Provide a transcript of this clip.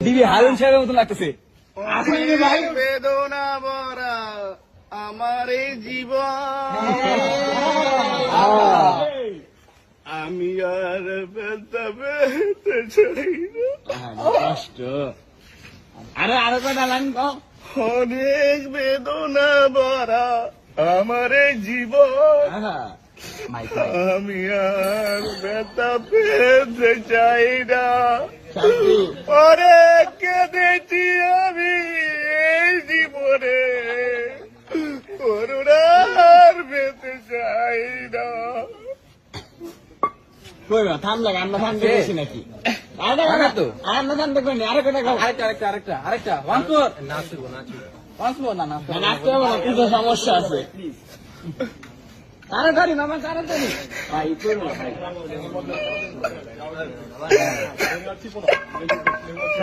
দিবি হারুন সাহেবের মতন লাগতেছে। আসলে ভাই বেদনা ভরা আমার এই জীবন, আমি আর ব্যথা পেতে চাই না। কষ্ট আরো কটা লাইন কও। অনেক বেদনা ভরা আমার এই জীবন, আমি আর ব্যথা পেতে চাই না। অনেক কেঁদেছি আমি এই জীবনে, করুণার পেতে চাই না। কইবা থাম লাগে আমরা থাম দেখেছি নাকি? আরে তো আমরা থাম দেখবেন আরে কটা গাও। আরেকটা ওয়ান্স মোর নাচবো না নাচতে হবে না, কিছু সমস্যা আছে। তাড়াতাড়ি মামা তাড়াতাড়ি ভাই করবো ভাই।